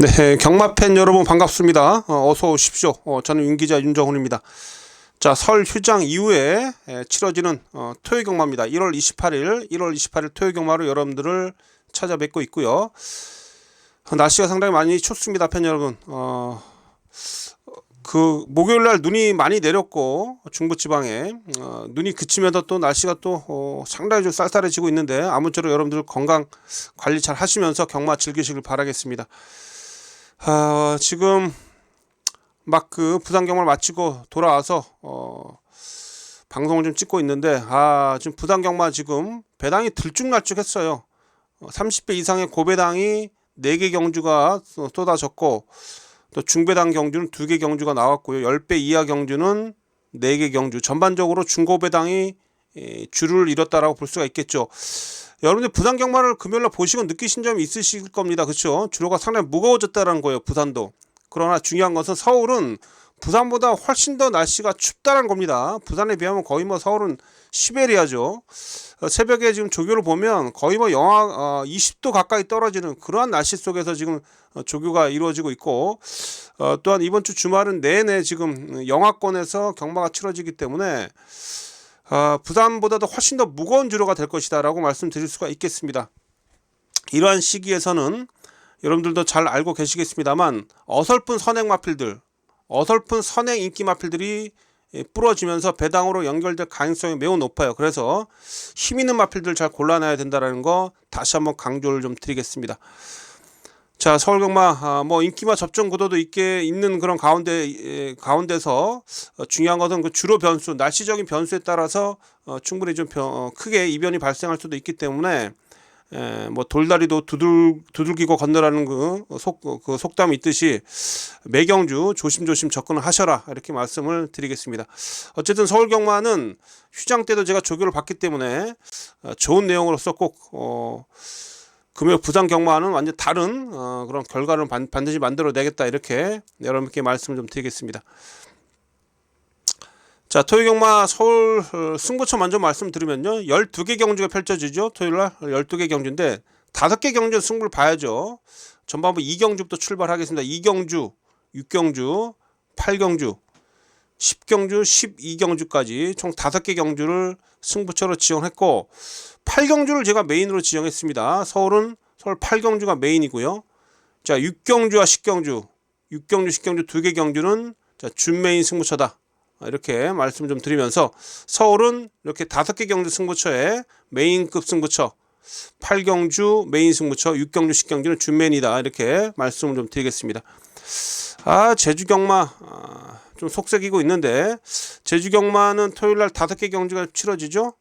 네, 경마팬 여러분 반갑습니다. 어서 오십시오. 저는 윤기자 윤정훈입니다. 자, 설 휴장 이후에 치러지는 토요 경마입니다. 1월 28일 토요 경마로 여러분들을 찾아뵙고 있고요. 날씨가 상당히 많이 춥습니다, 팬 여러분. 목요일 날 눈이 많이 내렸고 중부지방에 눈이 그치면서 또 날씨가 또 상당히 좀 쌀쌀해지고 있는데 아무쪼록 여러분들 건강 관리 잘 하시면서 경마 즐기시길 바라겠습니다. 지금 막 부산 경마를 마치고 돌아와서 방송을 좀 찍고 있는데 지금 부산 경마 지금 배당이 들쭉날쭉했어요. 30배 이상의 고배당이 4개 경주가 쏟아졌고 또 중배당 경주는 2개 경주가 나왔고요. 10배 이하 경주는 4개 경주. 전반적으로 중고배당이 줄을 잃었다라고 볼 수가 있겠죠. 여러분들 부산 경마를 금요일날 보시고 느끼신 점이 있으실 겁니다. 그렇죠? 주로가 상당히 무거워졌다는 거예요. 부산도. 그러나 중요한 것은 서울은 부산보다 훨씬 더 날씨가 춥다는 겁니다. 부산에 비하면 거의 서울은 시베리아죠. 새벽에 지금 조교를 보면 거의 영하 20도 가까이 떨어지는 그러한 날씨 속에서 지금 조교가 이루어지고 있고 또한 이번 주 주말은 내내 지금 영하권에서 경마가 치러지기 때문에 부산보다도 훨씬 더 무거운 주로가 될 것이다 라고 말씀드릴 수가 있겠습니다. 이러한 시기에서는 여러분들도 잘 알고 계시겠습니다만 어설픈 선행 마필들, 어설픈 선행 인기 마필들이 부러지면서 배당으로 연결될 가능성이 매우 높아요. 그래서 힘 있는 마필들 잘 골라놔야 된다는 거 다시 한번 강조를 좀 드리겠습니다. 자, 서울경마 인기마 접종 구도도 있는 그런 가운데서 중요한 것은 그 주로 변수, 날씨적인 변수에 따라서 충분히 좀 크게 이변이 발생할 수도 있기 때문에 돌다리도 두들기고 건너라는 그 속담이 있듯이 매경주 조심조심 접근을 하셔라 이렇게 말씀을 드리겠습니다. 어쨌든 서울경마는 휴장 때도 제가 조교를 받기 때문에 좋은 내용으로서 꼭 금요일 부산 경마는 완전 다른 그런 결과를 반드시 만들어내겠다 이렇게 여러분께 말씀을 좀 드리겠습니다. 자, 토요 경마 서울 승부처 먼저 말씀드리면요. 12개 경주가 펼쳐지죠. 토요일날 12개 경주인데 5개 경주 승부를 봐야죠. 전반부 2경주부터 출발하겠습니다. 2경주, 6경주, 8경주, 10경주, 12경주까지 총 5개 경주를 승부처로 지정했고 8경주를 제가 메인으로 지정했습니다. 서울 8경주가 메인이고요. 자, 6경주와 10경주, 10경주 2개 경주는 준메인 승부처다. 이렇게 말씀 좀 드리면서 서울은 이렇게 5개 경주 승부처에 메인급 승부처, 8경주 메인 승부처, 6경주 10경주는 준메인이다 이렇게 말씀을 좀 드리겠습니다. 제주 경마 좀 속색이고 있는데 제주 경마는 토요일날 5개 경주가 치러지죠.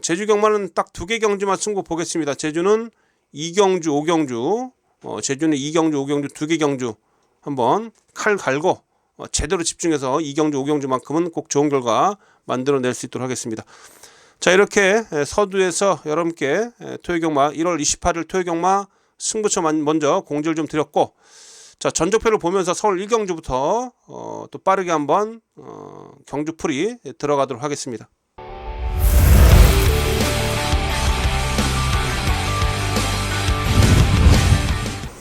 제주 경마는 딱 2개 경주만 승부 보겠습니다. 제주는 2경주 5경주, 제주는 2경주 5경주 2개 경주 한번 칼 갈고 제대로 집중해서 2경주 5경주만큼은 꼭 좋은 결과 만들어낼 수 있도록 하겠습니다. 자, 이렇게 서두에서 여러분께 토요경마 1월 28일 토요경마 승부처 먼저 공지를 좀 드렸고 자, 전적표를 보면서 서울 1경주부터 또 빠르게 한번 경주풀이 들어가도록 하겠습니다.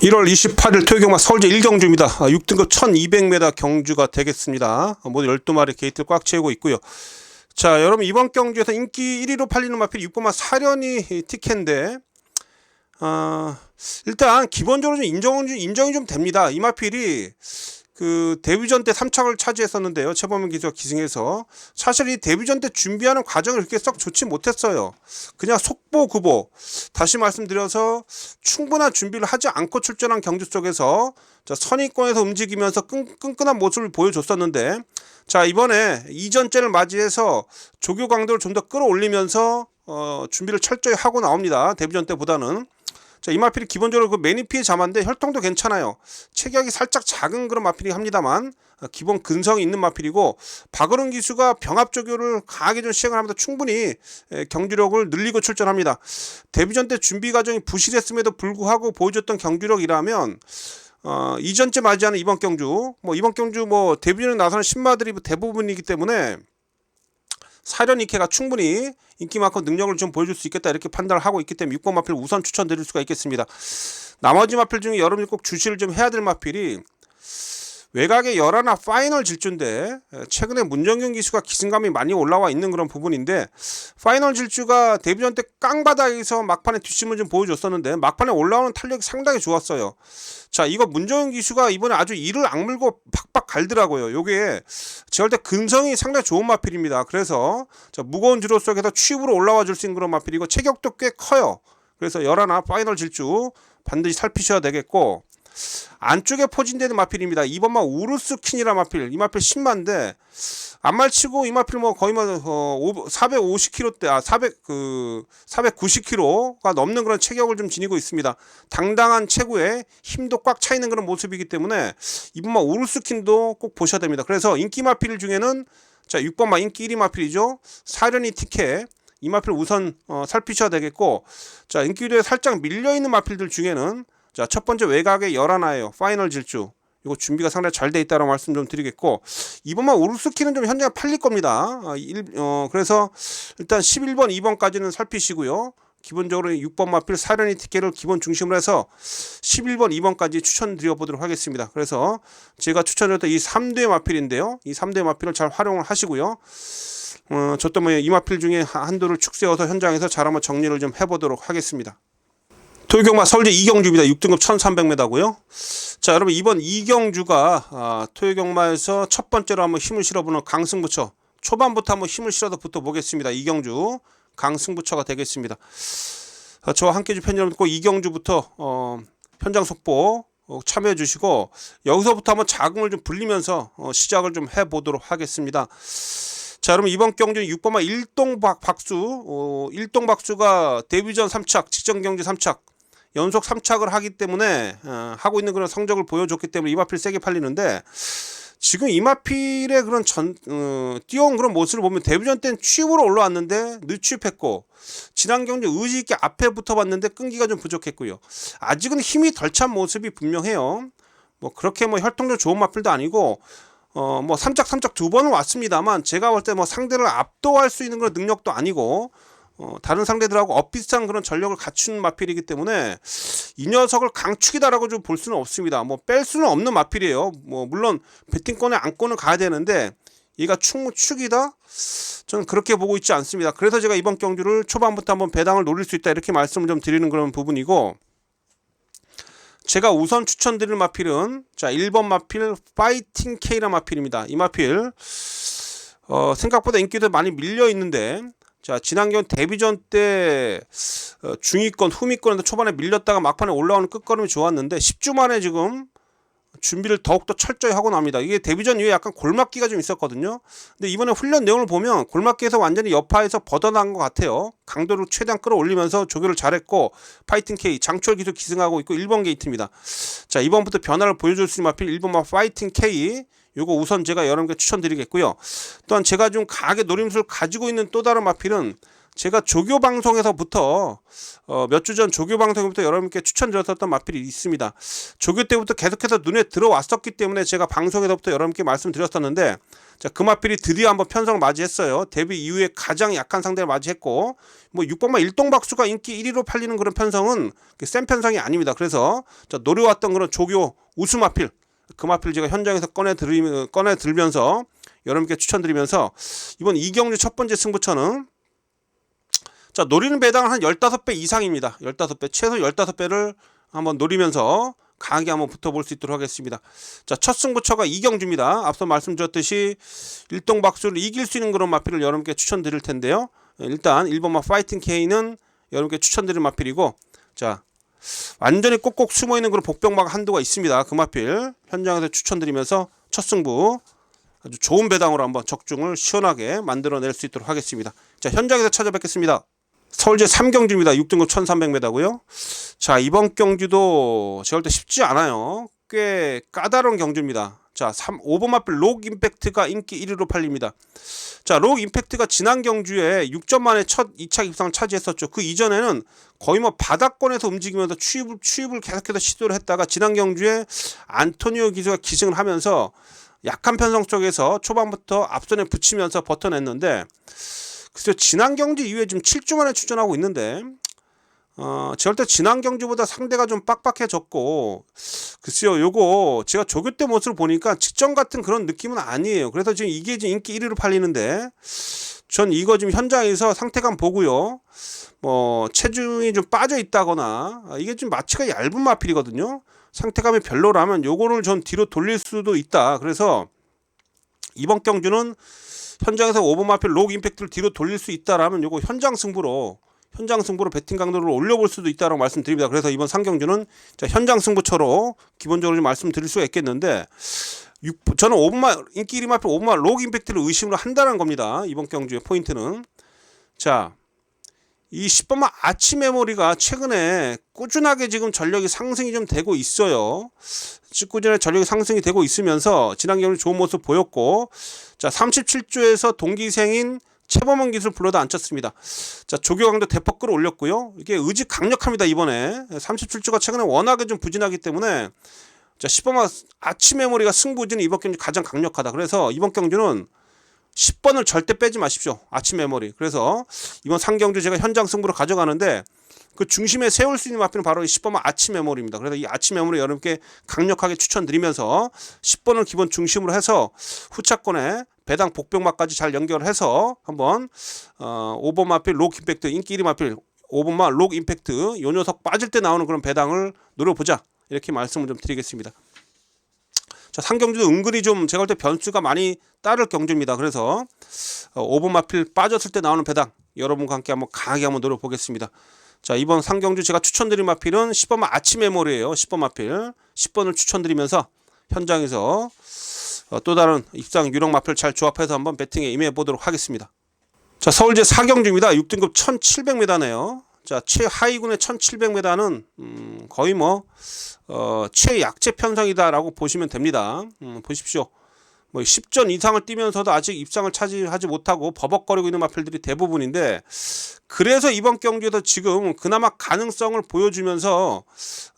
1월 28일 토요경마 서울제 1경주입니다. 6등급 1200m 경주가 되겠습니다. 모두 12마리 게이트를 꽉 채우고 있고요. 자, 여러분 이번 경주에서 인기 1위로 팔리는 마필이 6.4련이 티켓인데 일단 기본적으로 좀 인정이 좀 됩니다. 이 마필이 데뷔전 때 3착을 차지했었는데요. 최범현 기수가 기승해서 사실 이 데뷔전 때 준비하는 과정이 그렇게 썩 좋지 못했어요. 그냥 속보구보 다시 말씀드려서 충분한 준비를 하지 않고 출전한 경주 속에서 선의권에서 움직이면서 끈끈한 모습을 보여줬었는데 자, 이번에 이전째를 맞이해서 조교 강도를 좀 더 끌어올리면서 준비를 철저히 하고 나옵니다. 데뷔전 때보다는. 자, 이 마필이 기본적으로 매니피의 자마인데 혈통도 괜찮아요. 체격이 살짝 작은 그런 마필이 합니다만 기본 근성이 있는 마필이고 박어른 기수가 병합 조교를 강하게 좀 시행을 하면서 충분히 경주력을 늘리고 출전합니다. 데뷔전 때 준비 과정이 부실했음에도 불구하고 보여줬던 경주력이라면 이전째 맞이하는 이번 경주 데뷔전에 나서는 신마들이 대부분이기 때문에 사련 이케가 충분히 인기만큼 능력을 좀 보여줄 수 있겠다 이렇게 판단을 하고 있기 때문에 6번 마필 우선 추천드릴 수가 있겠습니다. 나머지 마필 중에 여러분이 꼭 주시를 좀 해야 될 마필이 외곽의 열하나 파이널 질주인데 최근에 문정균 기수가 기승감이 많이 올라와 있는 그런 부분인데 파이널 질주가 데뷔전 때 깡바닥에서 막판에 뒷심을 좀 보여줬었는데 막판에 올라오는 탄력이 상당히 좋았어요. 자, 이거 문정균 기수가 이번에 아주 이를 악물고 팍팍 갈더라고요. 요게 제가 볼 때 근성이 상당히 좋은 마필입니다. 그래서 자, 무거운 주로 속에서 취입으로 올라와 줄 수 있는 그런 마필이고 체격도 꽤 커요. 그래서 열하나 파이널 질주 반드시 살피셔야 되겠고, 안쪽에 포진되는 마필입니다. 2번마 우르스킨이라 마필. 이 마필 10만인데 안말치고 이 마필 뭐 거의 뭐 450kg대 490kg가 넘는 그런 체격을 좀 지니고 있습니다. 당당한 체구에 힘도 꽉 차 있는 그런 모습이기 때문에 2번마 우르스킨도 꼭 보셔야 됩니다. 그래서 인기 마필 중에는 자, 6번마 인기 1위 마필이죠. 사련이 티켓. 이 마필 우선 살피셔야 되겠고, 자, 인기도에 살짝 밀려있는 마필들 중에는 자, 첫 번째 외곽의 열하나예요. 파이널 질주. 이거 준비가 상당히 잘 돼 있다는 말씀 좀 드리겠고, 이번만 우르스키는 좀 현재 팔릴 겁니다. 그래서 일단 11번, 2번까지는 살피시고요. 기본적으로 6번 마필 사련이 티켓을 기본 중심으로 해서 11번, 2번까지 추천드려 보도록 하겠습니다. 그래서 제가 추천드렸던 이 3대 마필인데요. 이 3대 마필을 잘 활용을 하시고요. 저 때문에 이 마필 중에 한도를 축 세워서 현장에서 잘 한번 정리를 좀 해보도록 하겠습니다. 토요경마 서울제 이경주입니다. 6등급 1300m고요. 자, 여러분 이번 이경주가 토요경마에서 첫 번째로 한번 힘을 실어보는 강승부처, 초반부터 한번 힘을 실어서 붙어보겠습니다. 이경주 강승부처가 되겠습니다. 저와 함께해 주신 팬 여러분, 꼭 이경주부터 현장 속보 참여해 주시고 여기서부터 한번 자궁을 좀 불리면서 시작을 좀 해보도록 하겠습니다. 자, 여러분 이번 경주는 6번마 일동박수, 일동박수가 데뷔전 3착, 직전경주 3착 연속 3착을 하기 때문에 하고 있는 그런 성적을 보여줬기 때문에 이 마필 세게 팔리는데, 지금 이 마필의 그런 뛰어온 그런 모습을 보면 데뷔전 때는 취입으로 올라왔는데 늦취입했고, 지난 경주 의지 있게 앞에 붙어봤는데 끈기가 좀 부족했고요. 아직은 힘이 덜 찬 모습이 분명해요. 뭐 그렇게 뭐 혈통도 좋은 마필도 아니고 뭐 3짝 두 번은 왔습니다만 제가 볼 때 뭐 상대를 압도할 수 있는 그런 능력도 아니고 다른 상대들하고 엇비슷한 그런 전력을 갖춘 마필이기 때문에 이 녀석을 강축이다라고 좀 볼 수는 없습니다. 뭐 뺄 수는 없는 마필이에요. 뭐 물론 배팅권에 안고는 가야 되는데 얘가 축이다? 저는 그렇게 보고 있지 않습니다. 그래서 제가 이번 경주를 초반부터 한번 배당을 노릴 수 있다 이렇게 말씀을 좀 드리는 그런 부분이고, 제가 우선 추천드릴 마필은 자, 1번 마필 파이팅 K라 마필입니다. 이 마필 생각보다 인기도 많이 밀려 있는데, 자, 지난 경우 데뷔전 때 중위권, 후미권에서 초반에 밀렸다가 막판에 올라오는 끝걸음이 좋았는데 10주 만에 지금 준비를 더욱더 철저히 하고 납니다. 이게 데뷔전 이후에 약간 골맞기가 좀 있었거든요. 근데 이번에 훈련 내용을 보면 골맞기에서 완전히 여파에서 벗어난 것 같아요. 강도를 최대한 끌어올리면서 조교를 잘했고, 파이팅 K 장초월 기술 기승하고 있고 1번 게이트입니다. 자, 이번부터 변화를 보여줄 수 있는 마필 1번마 파이팅 K, 요거 우선 제가 여러분께 추천드리겠고요. 또한 제가 좀 강하게 노림수를 가지고 있는 또 다른 마필은 제가 조교 방송에서부터 몇 주 전 조교 방송부터 여러분께 추천드렸던 마필이 있습니다. 조교 때부터 계속해서 눈에 들어왔었기 때문에 제가 방송에서부터 여러분께 말씀드렸었는데, 자, 그 마필이 드디어 한번 편성을 맞이했어요. 데뷔 이후에 가장 약한 상대를 맞이했고, 뭐 6번마 일동박수가 인기 1위로 팔리는 그런 편성은 센 편성이 아닙니다. 그래서 자, 노려왔던 그런 조교 우수 마필, 그 마필 제가 현장에서 꺼내 들면서 여러분께 추천드리면서 이번 이경주 첫 번째 승부처는 자, 노리는 배당은 한 15배 이상입니다. 15배, 최소 15배를 한번 노리면서 강하게 한번 붙어볼 수 있도록 하겠습니다. 자, 첫 승부처가 이경주입니다. 앞서 말씀드렸듯이 일동박수를 이길 수 있는 그런 마필을 여러분께 추천드릴 텐데요. 일단 1번마 파이팅 K는 여러분께 추천드릴 마필이고, 자, 완전히 꼭꼭 숨어있는 그런 복병마가 한도가 있습니다. 그 마필 현장에서 추천드리면서 첫 승부 아주 좋은 배당으로 한번 적중을 시원하게 만들어낼 수 있도록 하겠습니다. 자, 현장에서 찾아뵙겠습니다. 서울제 3경주입니다. 6등급 1300m고요. 자, 이번 경주도 제가 볼 때 쉽지 않아요. 꽤 까다로운 경주입니다. 자, 5번 마필 록 임팩트가 인기 1위로 팔립니다. 자, 록 임팩트가 지난 경주에 6점 만에 첫 2차 입상을 차지했었죠. 그 이전에는 거의 뭐 바닥권에서 움직이면서 취입을 계속해서 시도를 했다가 지난 경주에 안토니오 기수가 기승을 하면서 약한 편성 쪽에서 초반부터 앞선에 붙이면서 버텨냈는데, 그래서 지난 경주 이후에 지금 7주 만에 출전하고 있는데 제가 볼 때 지난 경주보다 상대가 좀 빡빡해졌고, 글쎄요, 요거 제가 조교 때 모습을 보니까 직전 같은 그런 느낌은 아니에요. 그래서 지금 이게 지금 인기 1위로 팔리는데, 전 이거 지금 현장에서 상태감 보고요, 뭐 체중이 좀 빠져 있다거나, 이게 좀 마취가 얇은 마필이거든요. 상태감이 별로라면 요거를 전 뒤로 돌릴 수도 있다. 그래서 이번 경주는 현장에서 5번 마필 록 임팩트를 뒤로 돌릴 수 있다라면 요거 현장 승부로 배팅 강도를 올려볼 수도 있다고 말씀드립니다. 그래서 이번 상경주는 현장 승부처로 기본적으로 좀 말씀드릴 수가 있겠는데, 저는 5번마 인기 1위 마필 5번마 록 임팩트를 의심을 한다는 겁니다. 이번 경주의 포인트는, 자, 이 10번마 아치 메모리가 최근에 꾸준하게 지금 전력이 상승이 좀 되고 있어요. 꾸준하게 전력이 상승이 되고 있으면서 지난 경주 좋은 모습 보였고, 자, 37조에서 동기생인 최범원 기술 불러도 안 쳤습니다. 자, 조교강도 대폭 끌어올렸고요. 이게 의지 강력합니다. 이번에 37조가 최근에 워낙에 좀 부진하기 때문에, 자, 10번마 아치 메모리가 승부지는 이번 경주 가장 강력하다. 그래서 이번 경주는 10번을 절대 빼지 마십시오. 아치 메모리. 그래서 이번 상경주 제가 현장 승부로 가져가는데, 그 중심에 세울 수 있는 마필은 바로 이 10번마 아치 메모리입니다. 그래서 이 아치 메모리 여러분께 강력하게 추천드리면서 10번을 기본 중심으로 해서 후차권에 배당 복병마까지 잘 연결해서 한번 5번 마필 록 임팩트 인기 1위 마필 5번마 록 임팩트 요 녀석 빠질 때 나오는 그런 배당을 노려보자, 이렇게 말씀을 좀 드리겠습니다. 자, 상경주도 은근히 좀 제가 볼 때 변수가 많이 따를 경주입니다. 그래서 5번 마필 빠졌을 때 나오는 배당 여러분과 함께 한번 강하게 한번 노려보겠습니다. 자, 이번 상경주 제가 추천드린 마필은 10번 아치 메모리예요. 10번 마필 10번을 추천드리면서 현장에서 또 다른 입상 유력 마필 잘 조합해서 한번 배팅에 임해 보도록 하겠습니다. 자, 서울제 4경주입니다. 6등급 1700m네요. 자, 최하위군의 1700m는 거의 뭐 최약체 편성이다라고 보시면 됩니다. 보십시오. 뭐 10전 이상을 뛰면서도 아직 입상을 차지하지 못하고 버벅거리고 있는 마필들이 대부분인데, 그래서 이번 경기에서 지금 그나마 가능성을 보여주면서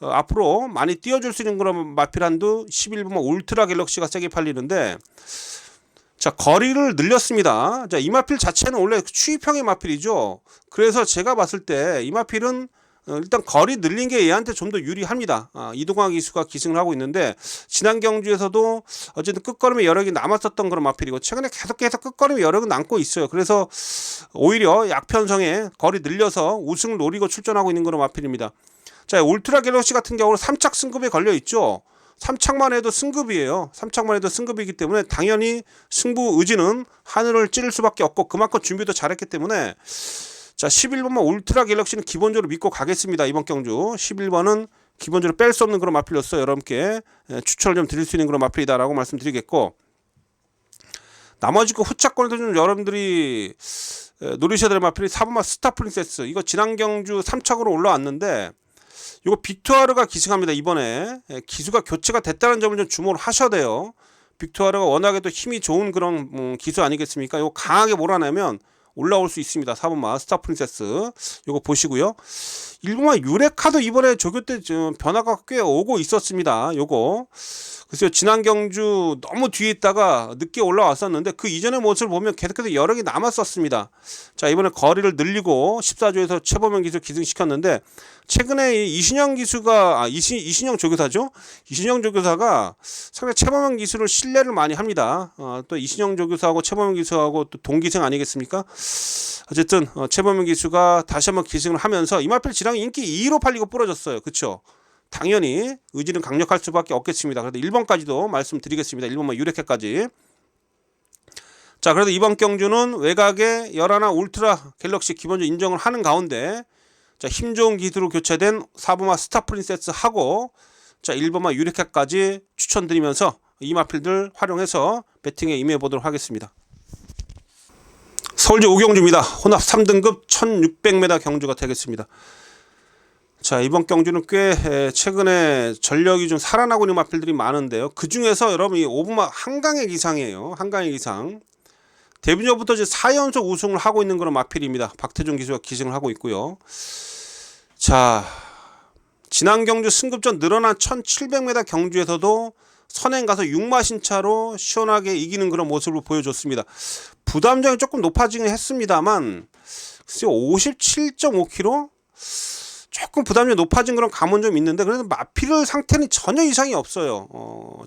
앞으로 많이 띄워줄 수 있는 그런 마필 한두 11번 울트라 갤럭시가 세게 팔리는데, 자, 거리를 늘렸습니다. 자, 이 마필 자체는 원래 추입형의 마필이죠. 그래서 제가 봤을 때 이 마필은 일단 거리 늘린 게 얘한테 좀 더 유리합니다. 이동화 기수가 기승을 하고 있는데, 지난 경주에서도 어쨌든 끝걸음에 여력이 남았었던 그런 마필이고, 최근에 계속해서 끝걸음에 여력은 남고 있어요. 그래서 오히려 약편성에 거리 늘려서 우승을 노리고 출전하고 있는 그런 마필입니다. 자, 울트라 갤럭시 같은 경우는 3착 승급에 걸려 있죠. 3착만 해도 승급이에요. 3착만 해도 승급이기 때문에 당연히 승부 의지는 하늘을 찌를 수밖에 없고, 그만큼 준비도 잘했기 때문에, 자, 11번만 울트라 갤럭시는 기본적으로 믿고 가겠습니다. 이번 경주 11번은 기본적으로 뺄 수 없는 그런 마필로서 여러분께 추천을 좀 드릴 수 있는 그런 마필이다라고 말씀드리겠고, 나머지 그 후차권에도 좀 여러분들이 노리셔야 될 마필이 4번마 스타 프린세스. 이거 지난 경주 3착으로 올라왔는데, 이거 빅투아르가 기승합니다. 이번에 기수가 교체가 됐다는 점을 좀 주목을 하셔야 돼요. 빅투아르가 워낙에 또 힘이 좋은 그런 기수 아니겠습니까? 이거 강하게 몰아내면 올라올 수 있습니다. 4번마 스타 프린세스 요거 보시고요. 1번마 유레카도 이번에 조교 때 변화가 꽤 오고 있었습니다. 요거 글쎄요, 지난 경주 너무 뒤에 있다가 늦게 올라왔었는데, 그 이전의 모습을 보면 계속해서 여력이 남았었습니다. 자, 이번에 거리를 늘리고 14조에서 최범현 기수 기승시켰는데, 최근에 이신영 기수가 이신영 조교사죠. 이신영 조교사가 상당히 최범현 기수를 신뢰를 많이 합니다. 또 이신영 조교사하고 최범현 기수하고 또 동기생 아니겠습니까? 어쨌든 최범현 기수가 다시 한번 기승을 하면서 이마필 지랑이 인기 2위로 팔리고 부러졌어요. 그렇죠? 당연히 의지는 강력할 수밖에 없겠습니다. 그래도 1번까지도 말씀드리겠습니다. 1번만 유력해까지. 자, 그래도 이번 경주는 외곽에 11 울트라 갤럭시 기본적으로 인정을 하는 가운데, 자, 힘 좋은 기술로 교체된 4번마 스타 프린세스 하고, 자, 1번마 유력해까지 추천드리면서 이 마필들 활용해서 배팅에 임해 보도록 하겠습니다. 서울제 5경주입니다. 혼합 3등급 1600m 경주가 되겠습니다. 자, 이번 경주는 꽤 최근에 전력이 좀 살아나고 있는 마필들이 많은데요. 그 중에서 여러분 이 5번마 한강의 기상이에요. 한강의 기상. 데뷔전부터 이제 4연속 우승을 하고 있는 그런 마필입니다. 박태준 기수가 기승을 하고 있고요. 자, 지난 경주 승급전 늘어난 1700m 경주에서도 선행 가서 6마신 차로 시원하게 이기는 그런 모습을 보여줬습니다. 부담점이 조금 높아지긴 했습니다만, 글쎄요, 57.5km? 조금 부담이 높아진 그런 감은 좀 있는데 그래도 마필 상태는 전혀 이상이 없어요.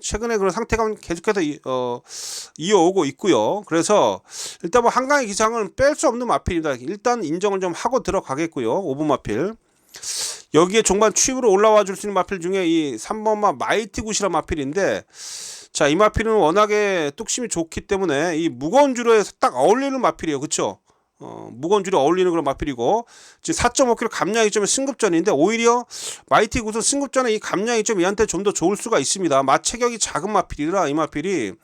최근에 그런 상태감 계속해서 이어오고 있고요. 그래서 일단 뭐 한강의 기상은 뺄 수 없는 마필입니다. 일단 인정을 좀 하고 들어가겠고요. 5번 마필. 여기에 종반 추입으로 올라와 줄 수 있는 마필 중에 이 3번마 마이티 굿이라는 마필인데, 자, 이 마필은 워낙에 뚝심이 좋기 때문에 이 무거운 주로에 딱 어울리는 마필이에요. 그쵸? 무거운 줄에 어울리는 그런 마필이고, 지금 4.5kg 감량이 좀 승급전인데, 오히려 마이티 굿은 승급전에 이 감량이 좀 얘한테 좀 더 좋을 수가 있습니다. 마체격이 작은 마필이라 이 마필이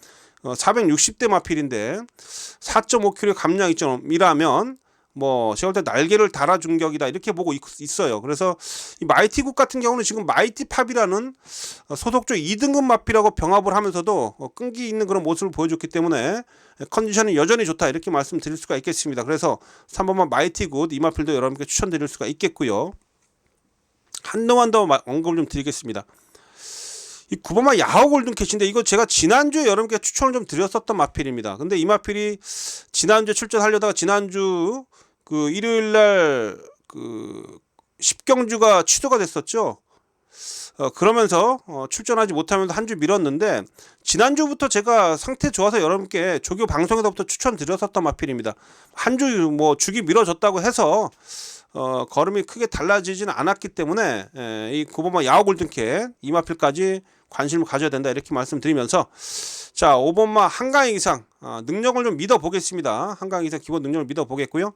460대 마필인데 4.5kg 감량이 점이라면 뭐 제가 볼 때 날개를 달아준 격이다 이렇게 보고 있어요. 그래서 이 마이티 굿 같은 경우는 지금 마이티 팝이라는 소속조 2등급 마필하고 병합을 하면서도 끈기 있는 그런 모습을 보여줬기 때문에 컨디션이 여전히 좋다 이렇게 말씀드릴 수가 있겠습니다. 그래서 3번만 마이티 굿 이 마필도 여러분께 추천드릴 수가 있겠고요. 한동안 더 언급을 좀 드리겠습니다. 이 9번마 야호 골든캣인데 이거 제가 지난주에 여러분께 추천을 좀 드렸었던 마필입니다. 근데 이 마필이 지난주에 출전하려다가 지난주 그 일요일날 그 10경주가 취소가 됐었죠. 그러면서 출전하지 못하면서 한 주 미뤘는데, 지난주부터 제가 상태 좋아서 여러분께 조교 방송에서부터 추천드렸었던 마필입니다. 한 주 뭐 주기 미뤄졌다고 해서 걸음이 크게 달라지지는 않았기 때문에 이 9번마 야호 골든캣 이 마필까지 관심을 가져야 된다 이렇게 말씀드리면서, 자, 5번마 한강의 기상 능력을 좀 믿어보겠습니다. 한강의 기상 기본 능력을 믿어보겠고요.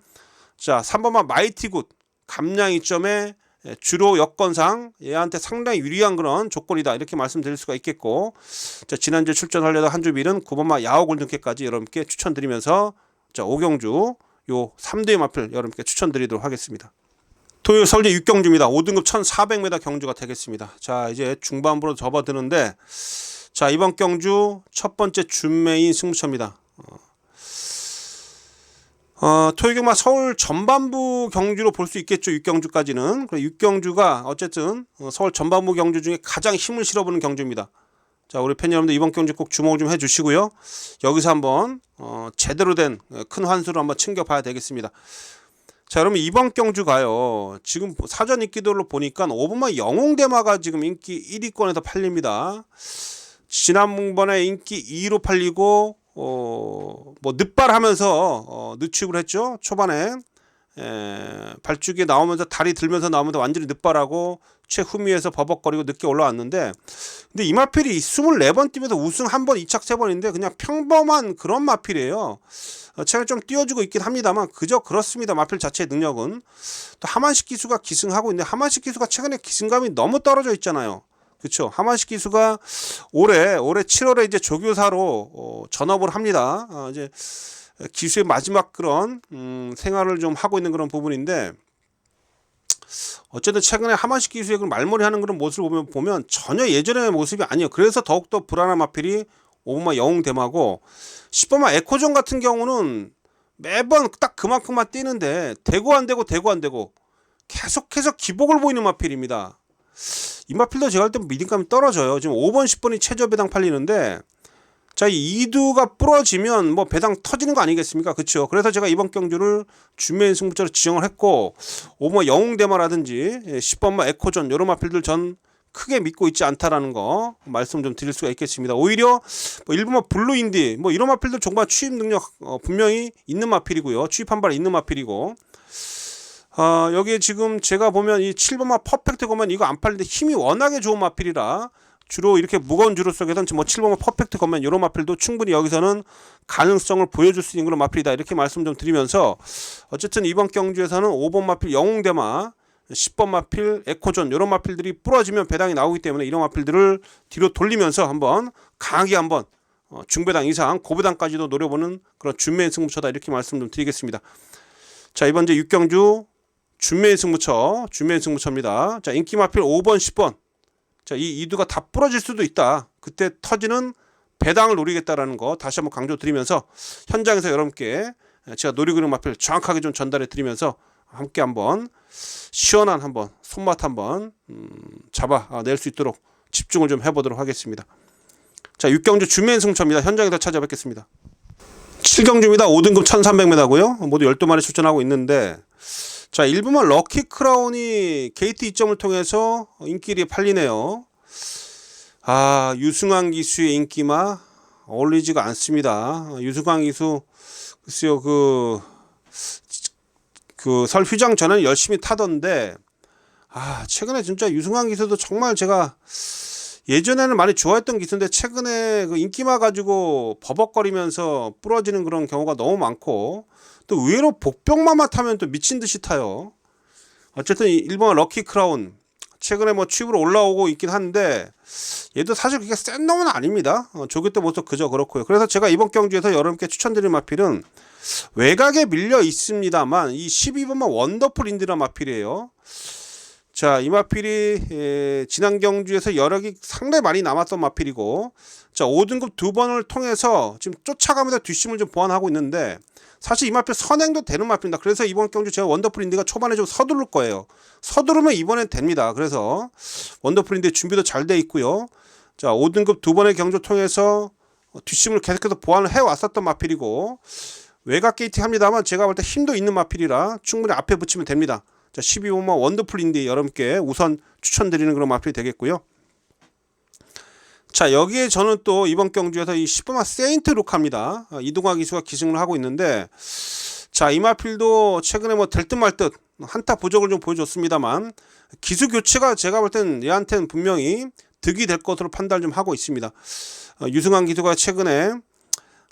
자, 3번마 마이티 굿 감량 이점에 주로 여건상 얘한테 상당히 유리한 그런 조건이다 이렇게 말씀드릴 수가 있겠고, 자, 지난주에 출전하려다 한 주 미룬 9번마 야호 골든캣까지 여러분께 추천드리면서, 자, 5경주 요 3대의 마필 여러분께 추천드리도록 하겠습니다. 토요일 서울대 6경주입니다. 5등급 1400m 경주가 되겠습니다. 자, 이제 중반부로 접어드는데, 자, 이번 경주 첫 번째 준메인 승부처입니다. 토요일 경마 서울 전반부 경주로 볼 수 있겠죠. 6경주까지는. 6경주가 어쨌든 서울 전반부 경주 중에 가장 힘을 실어보는 경주입니다. 자, 우리 팬 여러분들 이번 경주 꼭 주목을 좀 해주시고요. 여기서 한번 제대로 된 큰 환수를 한번 챙겨봐야 되겠습니다. 자, 여러분 이번 경주가요, 지금 사전 인기도로 보니까 5번마 영웅대마가 지금 인기 1위권에서 팔립니다. 지난번에 인기 2위로 팔리고 뭐 늦발하면서 늦축을 했죠. 초반에 발주기에 나오면서 다리 들면서 나오면서 완전히 늦발하고 최후미에서 버벅거리고 늦게 올라왔는데, 근데 이 마필이 24번 뛰면서 우승 1번, 2착 3번인데 그냥 평범한 그런 마필이에요. 최근에 좀 띄워주고 있긴 합니다만 그저 그렇습니다. 마필 자체의 능력은. 또 하만식 기수가 기승하고 있는데, 하만식 기수가 최근에 기승감이 너무 떨어져 있잖아요. 그렇죠. 하만식 기수가 올해 7월에 이제 조교사로 전업을 합니다. 이제 기수의 마지막 그런 생활을 좀 하고 있는 그런 부분인데, 어쨌든 최근에 하만식 기수의 그 말머리하는 그런 모습을 보면 전혀 예전의 모습이 아니에요. 그래서 더욱더 불안한 마필이 5번마 영웅대마고, 10번마 에코존 같은 경우는 매번 딱 그만큼만 뛰는데 되고 안 되고 계속해서 기복을 보이는 마필입니다. 이 마필도 제가 할 때 믿음감이 떨어져요. 지금 5번 10번이 최저 배당 팔리는데, 자, 이 이두가 부러지면 뭐 배당 터지는 거 아니겠습니까? 그렇죠. 그래서 제가 이번 경주를 준메인 승부처로 지정을 했고, 5번마 영웅대마라든지 10번마 에코존 이런 마필들 전 크게 믿고 있지 않다라는 거 말씀 좀 드릴 수가 있겠습니다. 오히려 뭐 1번마 블루인디 뭐 이런 마필들 정말 취입 능력 분명히 있는 마필이고요. 취입 한 발 있는 마필이고, 여기에 지금 제가 보면 이 7번마 퍼펙트 거면 이거 안 팔리는데 힘이 워낙에 좋은 마필이라 주로 이렇게 무거운 주로 속에서는 뭐 7번마 퍼펙트 거면 이런 마필도 충분히 여기서는 가능성을 보여줄 수 있는 그런 마필이다 이렇게 말씀 좀 드리면서, 어쨌든 이번 경주에서는 5번 마필 영웅대마, 10번 마필 에코존 이런 마필들이 부러지면 배당이 나오기 때문에 이런 마필들을 뒤로 돌리면서 한번 강하게 한번 중배당 이상 고배당까지도 노려보는 그런 준메인 승부처다 이렇게 말씀 좀 드리겠습니다. 자, 이번 이제 6경주 준메인 승부처입니다. 자, 인기 마필 5번 10번, 자, 이 이두가 다 부러질 수도 있다. 그때 터지는 배당을 노리겠다라는 거 다시 한번 강조드리면서, 현장에서 여러분께 제가 노리고 있는 마필 정확하게 좀 전달해 드리면서 함께 한번 시원한 한번 손맛 한번 잡아낼 수 있도록 집중을 좀 해보도록 하겠습니다. 자, 6경주 준메인 승부처입니다. 현장에서 찾아뵙겠습니다. 7경주입니다. 5등급 1300m고요. 모두 12마리 출전하고 있는데, 자, 1번만 럭키 크라운이 게이트 이점을 통해서 인기리 팔리네요. 아, 유승환 기수의 인기마 어울리지가 않습니다. 유승환 기수 글쎄요, 설 휴장 전에는 열심히 타던데, 아, 최근에 진짜 유승환 기수도 정말 제가 예전에는 많이 좋아했던 기수인데 최근에 그 인기마 가지고 버벅거리면서 부러지는 그런 경우가 너무 많고, 또 의외로 복병마마 타면 또 미친 듯이 타요. 어쨌든 1번 럭키 크라운 최근에 뭐 취입으로 올라오고 있긴 한데 얘도 사실 그렇게 센 놈은 아닙니다. 조교 때 모습 그저 그렇고요. 그래서 제가 이번 경주에서 여러분께 추천드린 마필은 외곽에 밀려 있습니다만 이 12번만 원더풀 인디라 마필이에요. 자, 이 마필이 지난 경주에서 여력이 상당히 많이 남았던 마필이고, 자, 5등급 2번을 통해서 지금 쫓아가면서 뒷심을 좀 보완하고 있는데, 사실 이 마필 선행도 되는 마필입니다. 그래서 이번 경주 제가 원더풀 인디가 초반에 좀 서두를 거예요. 서두르면 이번엔 됩니다. 그래서 원더풀 인디 준비도 잘 돼 있고요. 자, 5등급 2번의 경주 통해서 뒷심을 계속해서 보완을 해왔었던 마필이고, 외곽 게이팅 합니다만 제가 볼 때 힘도 있는 마필이라 충분히 앞에 붙이면 됩니다. 자, 12번만 원더풀 인디 여러분께 우선 추천드리는 그런 마필이 되겠고요. 자, 여기에 저는 또 이번 경주에서 이 10번만 세인트 루카입니다. 이동화 기수가 기승을 하고 있는데, 자, 이 마필도 최근에 뭐 될 듯 말 듯 한타 부적을 좀 보여줬습니다만 기수 교체가 제가 볼 땐 얘한테는 분명히 득이 될 것으로 판단을 좀 하고 있습니다. 유승환 기수가 최근에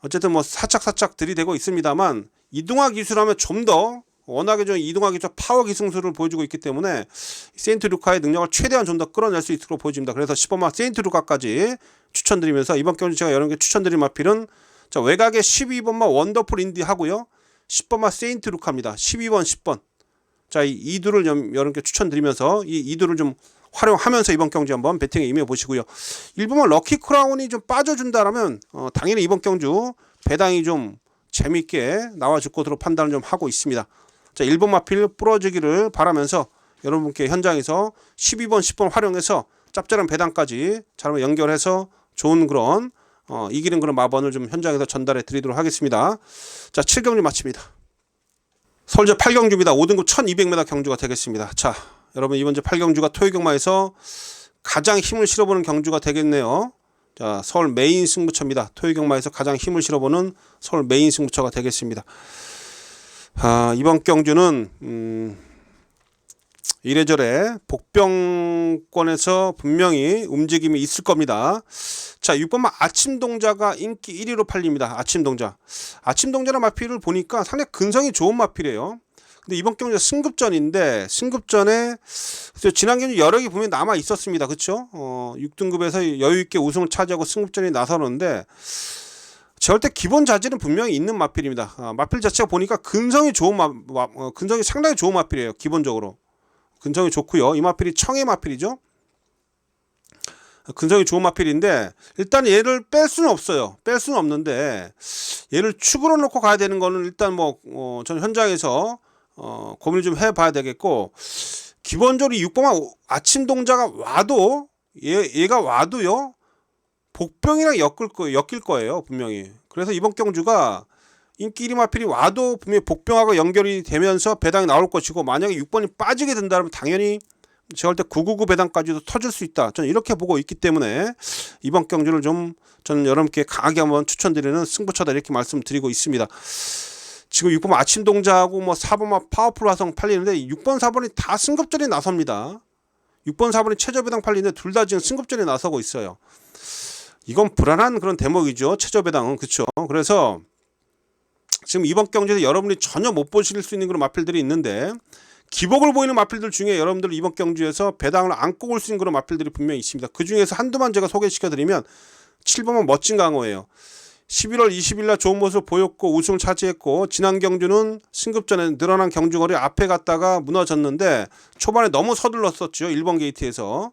어쨌든 뭐 사착 들이대고 있습니다만 이동화 기수라면 좀 더 워낙에 좀 이동화 기수 파워 기승수를 보여주고 있기 때문에 세인트 루카의 능력을 최대한 좀 더 끌어낼 수 있도록 보여집니다. 그래서 10번마 세인트 루카까지 추천드리면서 이번 경주 제가 여러분께 추천드린 마필은, 자, 외곽에 12번마 원더풀 인디 하고요, 10번마 세인트 루카입니다. 12번 10번. 자, 이 이두를 여러분께 추천드리면서 이 이두를 좀 활용하면서 이번 경주 한번 배팅에 임해 보시고요. 1번만 럭키 크라운이 좀 빠져준다라면 당연히 이번 경주 배당이 좀 재밌게 나와줄 것으로 판단을 좀 하고 있습니다. 자, 1번 마필 부러지기를 바라면서 여러분께 현장에서 12번 10번 활용해서 짭짤한 배당까지 잘 연결해서 좋은 그런 이기는 그런 마번을 좀 현장에서 전달해 드리도록 하겠습니다. 자, 7경주 마칩니다. 설제 8경주입니다. 5등급 1200m 경주가 되겠습니다. 자, 여러분 이번 주 8경주가 토요경마에서 가장 힘을 실어보는 경주가 되겠네요. 자, 서울 메인 승부처입니다. 토요경마에서 가장 힘을 실어보는 서울 메인 승부처가 되겠습니다. 이번 경주는 이래저래 복병권에서 분명히 움직임이 있을 겁니다. 자, 6번만 아침동자가 인기 1위로 팔립니다. 아침동자라는 마필을 보니까 상당히 근성이 좋은 마필이에요. 근데 이번 경주 승급전인데, 승급전에 지난 경주 여력이 분명히 남아 있었습니다. 그렇죠? 6등급에서 여유있게 우승을 차지하고 승급전에 나서는데, 제가 볼 때 기본 자질은 분명히 있는 마필입니다. 마필 자체가 보니까 근성이 상당히 좋은 마필이에요. 기본적으로 근성이 좋고요. 이 마필이 청해 마필이죠. 근성이 좋은 마필인데 일단 얘를 뺄 수는 없어요. 뺄 수는 없는데 얘를 축으로 놓고 가야 되는 거는 일단 저는 현장에서 고민을 좀 해봐야 되겠고, 기본적으로 6번만 아침 동자가 와도 얘가 와도요 복병이랑 엮일 거예요 분명히. 그래서 이번 경주가 인기 1위 마필이 와도 분명히 복병하고 연결이 되면서 배당이 나올 것이고, 만약에 6번이 빠지게 된다면 당연히 제가 볼 때 999 배당까지도 터질 수 있다, 저는 이렇게 보고 있기 때문에 이번 경주를 좀 저는 여러분께 강하게 한번 추천드리는 승부처다 이렇게 말씀드리고 있습니다. 지금 6번 아침 동자하고 4번 파워풀 화성 팔리는데 6번 4번이 다 승급전에 나섭니다. 6번 4번이 최저 배당 팔리는데 둘 다 지금 승급전에 나서고 있어요. 이건 불안한 그런 대목이죠. 최저 배당은. 그렇죠. 그래서 지금 이번 경주에서 여러분이 전혀 못 보실 수 있는 그런 마필들이 있는데, 기복을 보이는 마필들 중에 여러분들 이번 경주에서 배당을 안고 올 수 있는 그런 마필들이 분명히 있습니다. 그 중에서 한두만 제가 소개시켜드리면 7번은 멋진 강호예요. 11월 20일 날 좋은 모습을 보였고 우승을 차지했고, 지난 경주는 승급전에 늘어난 경주거리 앞에 갔다가 무너졌는데 초반에 너무 서둘렀었죠. 1번 게이트에서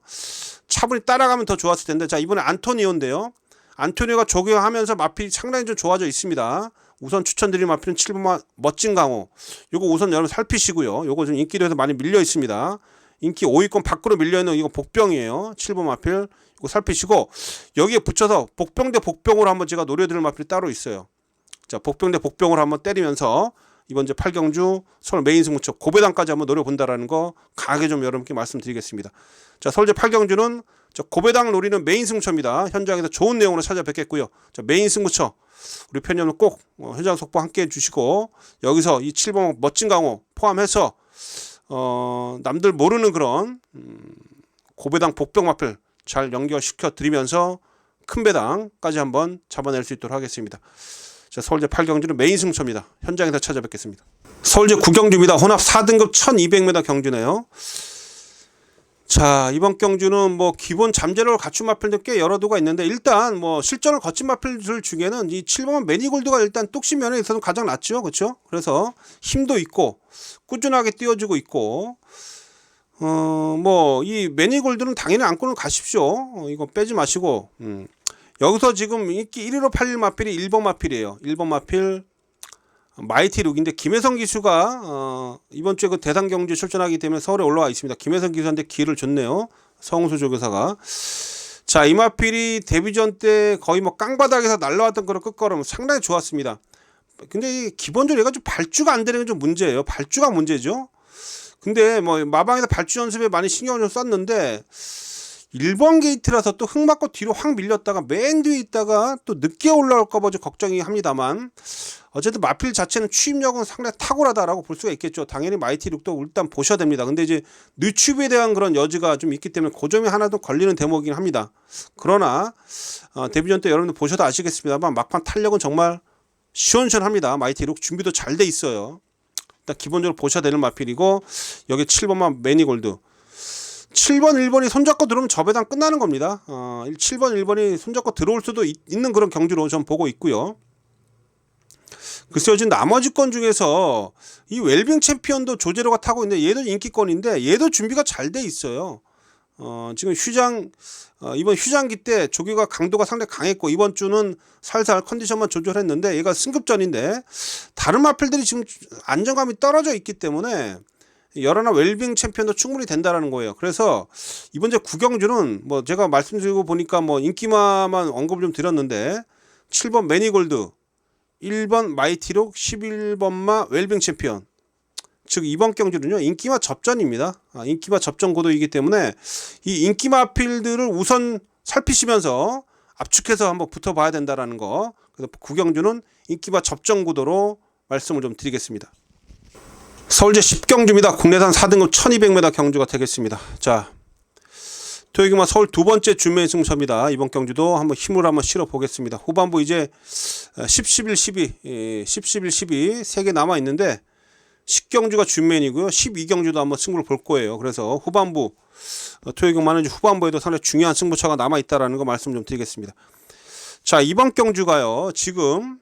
차분히 따라가면 더 좋았을 텐데, 자, 이번에 안토니오인데요. 안토니오가 조교하면서 마필이 상당히 좀 좋아져 있습니다. 우선 추천드릴 마필은 7번 멋진 강호. 요거 우선 여러분 살피시고요. 요거 좀 인기도에서 많이 밀려 있습니다. 인기 5위권 밖으로 밀려 있는 이거 복병이에요. 7번 마필. 이거 살피시고 여기에 붙여서 복병 대 복병으로 한번 제가 노려드릴 마필이 따로 있어요. 자, 복병 대 복병으로 한번 때리면서 이번 주 8경주 서울 메인 승부처 고배당까지 한번 노려본다라는 거 강하게 좀 여러분께 말씀드리겠습니다. 자, 서울제 8경주는 고배당 노리는 메인 승부처입니다. 현장에서 좋은 내용으로 찾아뵙겠고요. 자, 메인 승부처 우리 편의점 꼭 현장 속보 함께 해주시고, 여기서 이 7번 멋진 강호 포함해서 남들 모르는 그런 고배당 복병 마필 잘 연결시켜 드리면서 큰 배당까지 한번 잡아낼 수 있도록 하겠습니다. 자, 서울제 8경주는 메인 승부처입니다. 현장에서 찾아뵙겠습니다. 서울제 9경주입니다. 혼합 4등급 1200m 경주네요. 자, 이번 경주는 뭐 기본 잠재력을 갖춘 마필들 꽤 여러 도가 있는데, 일단 뭐 실전을 거친 마필들 중에는 이 7번 매니골드가 일단 뚝심 면에 있어서는 가장 낫죠. 그렇죠? 그래서 힘도 있고 꾸준하게 뛰어주고 있고, 뭐 이 매니골드는 당연히 안고는 가십시오. 이거 빼지 마시고, 여기서 지금 인기 1위로 팔릴 마필이 1번 마필이에요. 1번 마필 마이티 룩인데, 김혜성 기수가 이번 주에 그 대상 경주에 출전하기 때문에 서울에 올라와 있습니다. 김혜성 기수한테 기회를 줬네요. 성수 조교사가. 자, 이 마필이 데뷔전 때 거의 뭐 깡바닥에서 날라왔던 그런 끝걸음 상당히 좋았습니다. 근데 기본적으로 얘가 좀 발주가 안 되는 게 좀 문제예요. 발주가 문제죠. 근데 뭐 마방에서 발주 연습에 많이 신경을 좀 썼는데, 1번 게이트라서 또 흙 맞고 뒤로 확 밀렸다가 맨 뒤에 있다가 또 늦게 올라올까봐 좀 걱정이 합니다만, 어쨌든 마필 자체는 추입력은 상당히 탁월하다라고 볼 수가 있겠죠. 당연히 마이티 룩도 일단 보셔야 됩니다. 근데 이제 늦추입에 대한 그런 여지가 좀 있기 때문에 그 점이 하나 더 걸리는 대목이긴 합니다. 그러나 데뷔전 때 여러분들 보셔도 아시겠습니다만 막판 탄력은 정말 시원시원합니다. 마이티 룩 준비도 잘 돼 있어요. 일단 기본적으로 보셔야 되는 마필이고, 여기 7번만 매니골드. 7번 1번이 손잡고 들어오면 저 배당 끝나는 겁니다. 7번 1번이 손잡고 들어올 수도 있는 그런 경주로 전 보고 있고요. 글쎄요, 지금 나머지 건 중에서 이 웰빙 챔피언도 조재로가 타고 있는데, 얘도 인기권인데 얘도 준비가 잘 돼 있어요. 지금 이번 휴장기 때 조교가 강도가 상당히 강했고, 이번 주는 살살 컨디션만 조절했는데 얘가 승급전인데, 다른 마필들이 지금 안정감이 떨어져 있기 때문에 열하나 웰빙 챔피언도 충분히 된다라는 거예요. 그래서 이번 주 9경주는 뭐 제가 말씀드리고 보니까 뭐 인기마만 언급을 좀 드렸는데, 7번 매니골드, 1번 마이티룩, 11번마 웰빙 챔피언, 즉 이번 경주는요 인기마 접전입니다. 인기마 접전 고도이기 때문에 이 인기마 필드를 우선 살피시면서 압축해서 한번 붙어봐야 된다라는 거. 그래서 9경주는 인기마 접전 구도로 말씀을 좀 드리겠습니다. 서울제 10경주입니다. 국내산 4등급 1200m 경주가 되겠습니다. 자, 토요일마 서울 두 번째 준메인 승부처입니다. 이번 경주도 한번 힘을 한번 실어 보겠습니다. 후반부 이제 10, 11, 12, 10, 11, 12 3개 남아 있는데, 10경주가 준메인이고요. 12경주도 한번 승부를 볼 거예요. 그래서 후반부 토요일마는 후반부에도 상당히 중요한 승부처가 남아 있다라는 거 말씀 좀 드리겠습니다. 자, 이번 경주가요, 지금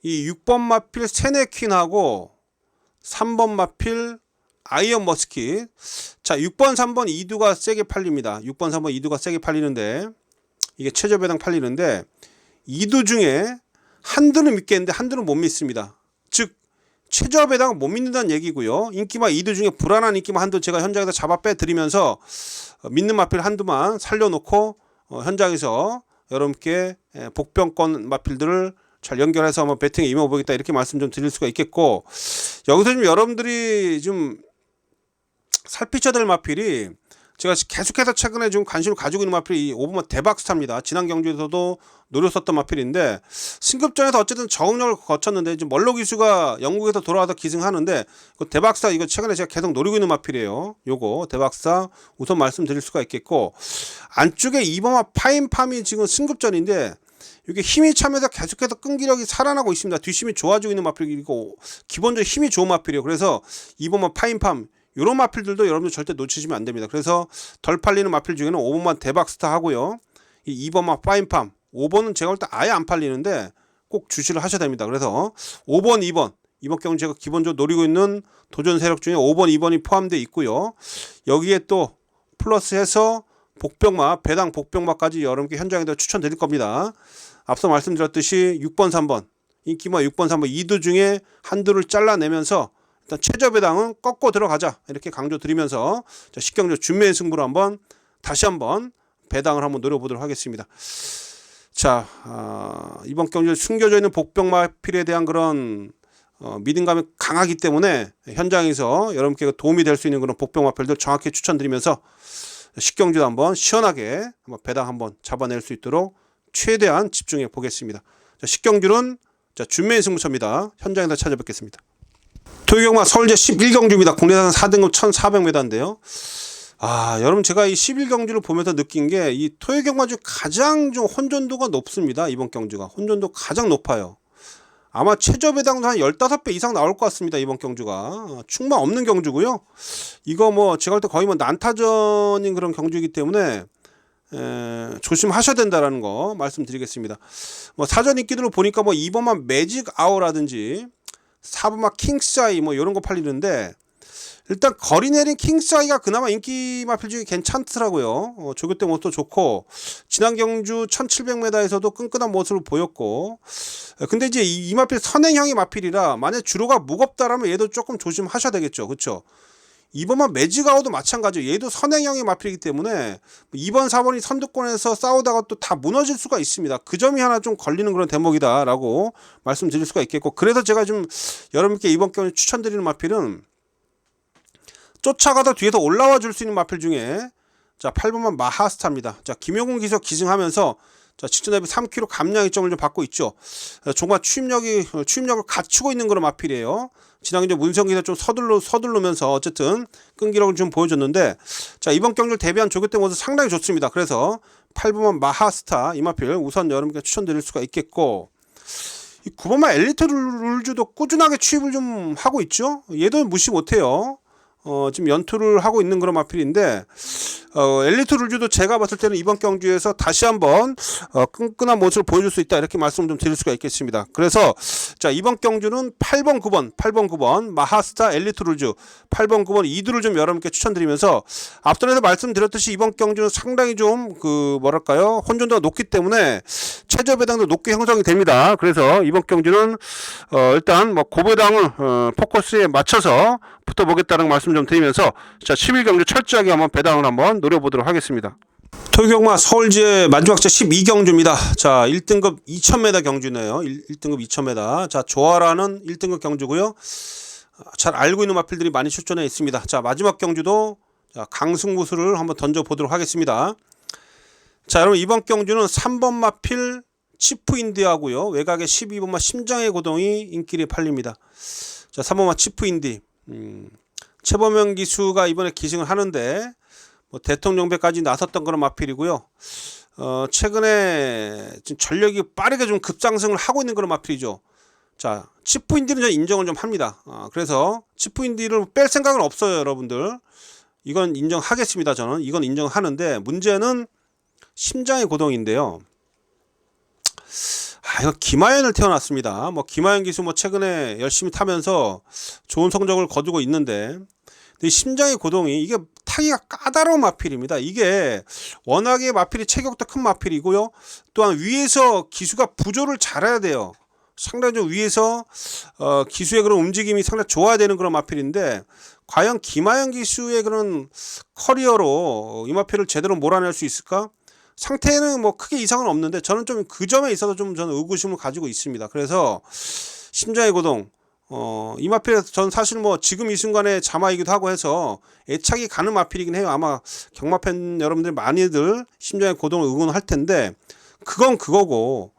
이 6번 마필 세네퀸하고 3번 마필 아이언 머스킷. 자, 6번 3번 2두가 세게 팔립니다. 6번 3번 2두가 세게 팔리는데, 이게 최저 배당 팔리는데, 2두 중에 한두는 믿겠는데 한두는 못 믿습니다. 즉 최저 배당은 못 믿는다는 얘기고요. 인기마 2두 중에 불안한 인기마 한두 제가 현장에서 잡아 빼드리면서 믿는 마필 한두만 살려놓고 현장에서 여러분께 복병권 마필들을 잘 연결해서 한번 배팅에 임해보겠다, 이렇게 말씀 좀 드릴 수가 있겠고, 여기서 좀 여러분들이 좀 살피셔야 될 마필이, 제가 계속해서 최근에 좀 관심을 가지고 있는 마필이 5번마 대박스타입니다. 지난 경주에서도 노렸었던 마필인데, 승급전에서 어쨌든 적응력을 거쳤는데, 지금 멀로 기수가 영국에서 돌아와서 기승하는데, 그 대박스타 이거 최근에 제가 계속 노리고 있는 마필이에요. 요거 대박스타 우선 말씀드릴 수가 있겠고, 안쪽에 2번마 파인팜이 지금 승급전인데, 이게 힘이 차면서 계속해서 끈기력이 살아나고 있습니다. 뒷심이 좋아지고 있는 마필이고, 기본적으로 힘이 좋은 마필이에요. 그래서 2번마 파인팜, 이런 마필들도 여러분들 절대 놓치시면 안 됩니다. 그래서 덜 팔리는 마필 중에는 5번만 대박스타 하고요, 이 2번만 파인팜, 5번은 제가 볼 때 아예 안 팔리는데 꼭 주시를 하셔야 됩니다. 그래서 5번, 2번 이번 경주 제가 기본적으로 노리고 있는 도전 세력 중에 5번, 2번이 포함되어 있고요. 여기에 또 플러스해서 복병마, 배당 복병마까지 여러분께 현장에다 추천드릴 겁니다. 앞서 말씀드렸듯이 6번, 3번 인기마 6번, 3번 2두 중에 한두를 잘라내면서 일단 최저 배당은 꺾고 들어가자, 이렇게 강조 드리면서, 자, 10경주 준메인 승부로 다시 한번 배당을 한번 노려보도록 하겠습니다. 자, 이번 경주 숨겨져 있는 복병 마필에 대한 그런 믿음감이 강하기 때문에 현장에서 여러분께 도움이 될 수 있는 그런 복병 마필들 정확히 추천드리면서 식경주도 한번 시원하게 한번 배당 한번 잡아낼 수 있도록 최대한 집중해 보겠습니다. 식경주는 준매인 승부처입니다. 현장에서 찾아뵙겠습니다. 토요경마 서울제 11경주입니다. 국내산 4등급 1400m인데요. 여러분 제가 이 11경주를 보면서 느낀 게 이 토요경마 중 가장 좀 혼전도가 높습니다. 이번 경주가 혼전도 가장 높아요. 아마 최저 배당도 한 15배 이상 나올 것 같습니다. 이번 경주가 충만 없는 경주고요. 이거 뭐 제가 볼 때 거의 뭐 난타전인 그런 경주이기 때문에 조심하셔야 된다라는 거 말씀드리겠습니다. 뭐 사전 인기들을 보니까 뭐 2번만 매직 아워라든지 4번만 킹스아이 뭐 이런 거 팔리는데 일단 거리 내린 킹스아이가 그나마 인기 마필 중에 괜찮더라고요. 조교 때 모습도 좋고 지난 경주 1700m에서도 끈끈한 모습을 보였고 근데 이제 이 마필 선행형의 마필이라 만약 주로가 무겁다라면 얘도 조금 조심하셔야 되겠죠. 그렇죠? 2번만 매직아웃도 마찬가지예요. 얘도 선행형의 마필이기 때문에 2번 4번이 선두권에서 싸우다가 또 다 무너질 수가 있습니다. 그 점이 하나 좀 걸리는 그런 대목이다 라고 말씀드릴 수가 있겠고 그래서 제가 좀 여러분께 이번 경우에 추천드리는 마필은 쫓아가다 뒤에서 올라와 줄 수 있는 마필 중에 8번만 마하스타입니다. 김용훈 기수 기증하면서 직전 대비 3kg 감량 이점을 좀 받고 있죠. 정말 추임력을 갖추고 있는 그런 마필이에요. 지난해 문성 기사 좀 서두르면서 어쨌든 끈기력을 좀 보여줬는데 이번 경기를 대비한 조교 때 모습 상당히 좋습니다. 그래서 8번만 마하스타 이 마필 우선 여러분께 추천드릴 수가 있겠고 이 9번만 엘리트 룰주도 꾸준하게 취입을 좀 하고 있죠. 얘도 무시 못해요. 지금 연투를 하고 있는 그런 마필인데 엘리트 룰주도 제가 봤을 때는 이번 경주에서 다시 한번 끈끈한 모습을 보여줄 수 있다 이렇게 말씀을 좀 드릴 수가 있겠습니다. 그래서 이번 경주는 8번 9번 마하스타 엘리트 룰주 8번 9번 이두를 좀 여러분께 추천드리면서 앞전에도 말씀드렸듯이 이번 경주는 상당히 좀 뭐랄까요 혼전도가 높기 때문에 최저 배당도 높게 형성이 됩니다. 그래서 이번 경주는 일단 뭐 고배당을 포커스에 맞춰서 붙어보겠다는 말씀 좀 드리면서 11경주 철저하게 한번 배당을 한번 노려보도록 하겠습니다. 토요경마 서울제 마지막제 12경주입니다. 1등급 2000m 경주네요. 1등급 2000m. 조아라는 1등급 경주고요. 잘 알고 있는 마필들이 많이 출전해 있습니다. 마지막 경주도 강승무수를 한번 던져보도록 하겠습니다. 여러분 이번 경주는 3번 마필 치프인디하고요. 외곽에 12번마 심장의 고동이 인기를 팔립니다. 3번마 치프인디 최범영 기수가 이번에 기승을 하는데 뭐 대통령배까지 나섰던 그런 마필이고요. 최근에 지금 전력이 빠르게 좀 급상승을 하고 있는 그런 마필이죠. 치프인디는 저는 인정을 좀 합니다. 그래서 치프인디를 뺄 생각은 없어요, 여러분들. 이건 인정하겠습니다. 저는 이건 인정하는데 문제는 심장의 고동인데요. 이거 김하연을 태어났습니다. 뭐 김하연 기수 뭐 최근에 열심히 타면서 좋은 성적을 거두고 있는데 근데 심장의 고동이 이게 타기가 까다로운 마필입니다. 이게 워낙에 마필이 체격도 큰 마필이고요. 또한 위에서 기수가 부조를 잘해야 돼요. 상당히 좀 위에서 기수의 그런 움직임이 상당히 좋아야 되는 그런 마필인데 과연 김하연 기수의 그런 커리어로 이 마필을 제대로 몰아낼 수 있을까? 상태는 뭐 크게 이상은 없는데 저는 좀 그 점에 있어서 좀 저는 의구심을 가지고 있습니다. 그래서 심장의 고동 이 마필에서 전 사실 뭐 지금 이 순간에 자마이기도 하고 해서 애착이 가는 마필이긴 해요. 아마 경마팬 여러분들 많이들 심장의 고동을 응원할 텐데 그건 그거고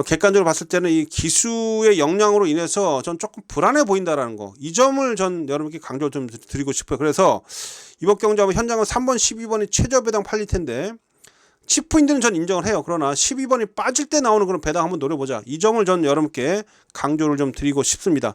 객관적으로 봤을 때는 이 기수의 역량으로 인해서 전 조금 불안해 보인다라는 거 이 점을 전 여러분께 강조를 좀 드리고 싶어요. 그래서 이번 경주 하면 현장은 3번 12번이 최저 배당 팔릴 텐데 치프인들은 전 인정을 해요. 그러나 12번이 빠질 때 나오는 그런 배당 한번 노려보자. 이 점을 전 여러분께 강조를 좀 드리고 싶습니다.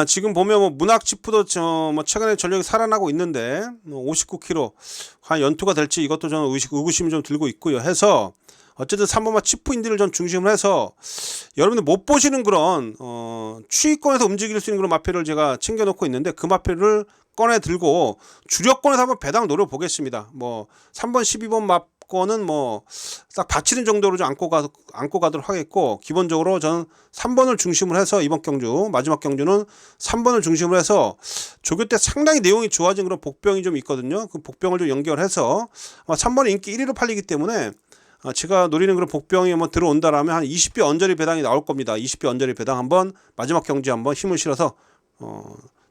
지금 보면 뭐 문학 치프도 뭐 최근에 전력이 살아나고 있는데 59kg 과연 연투가 될지 이것도 저는 의구심이 좀 들고 있고요. 해서 어쨌든 3번마 치프인들을 전 중심으로 해서 여러분들 못 보시는 그런 추위권에서 움직일 수 있는 그런 마필을 제가 챙겨놓고 있는데 그 마필을 꺼내 들고 주력권에서 한번 배당 노려보겠습니다. 뭐 3번 12번 마권은 뭐 딱 받치는 정도로 좀 안고 가도록 하겠고 기본적으로 저는 3번을 중심으로 해서 이번 경주 마지막 경주는 3번을 중심으로 해서 조교 때 상당히 내용이 좋아진 그런 복병이 좀 있거든요. 그 복병을 좀 연결해서 아마 3번이 인기 1위로 팔리기 때문에 제가 노리는 그런 복병이 뭐 들어온다라면 한 20배 언저리 배당이 나올 겁니다. 20배 언저리 배당 한번 마지막 경주에 한번 힘을 실어서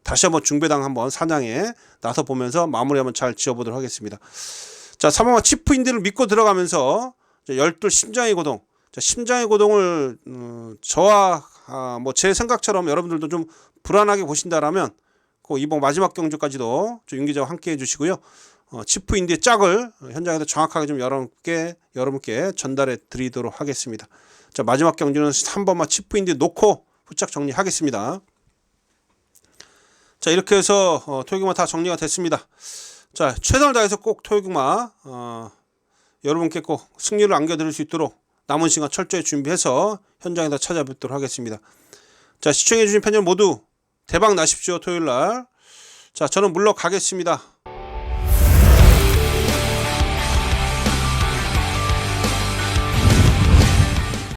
다시 한번 중배당 한번 사냥에 나서 보면서 마무리 한번 잘 지어보도록 하겠습니다. 자, 3번마 치프인디를 믿고 들어가면서 열둘 심장의 고동. 자, 심장의 고동을 저와 뭐 제 생각처럼 여러분들도 좀 불안하게 보신다라면 그 이번 마지막 경주까지도 좀 윤기자와 함께 해주시고요. 치프인디의 짝을 현장에서 정확하게 좀 여러분께 전달해 드리도록 하겠습니다. 자, 마지막 경주는 3번마 치프인디 놓고 후딱 정리하겠습니다. 자, 이렇게 해서 토요일마 다 정리가 됐습니다. 자, 최선을 다해서 꼭 토요일마 여러분께 꼭 승리를 안겨드릴 수 있도록 남은 시간 철저히 준비해서 현장에서 찾아뵙도록 하겠습니다. 자, 시청해주신 팬 여러분 모두 대박 나십시오. 토요일날. 자, 저는 물러가겠습니다.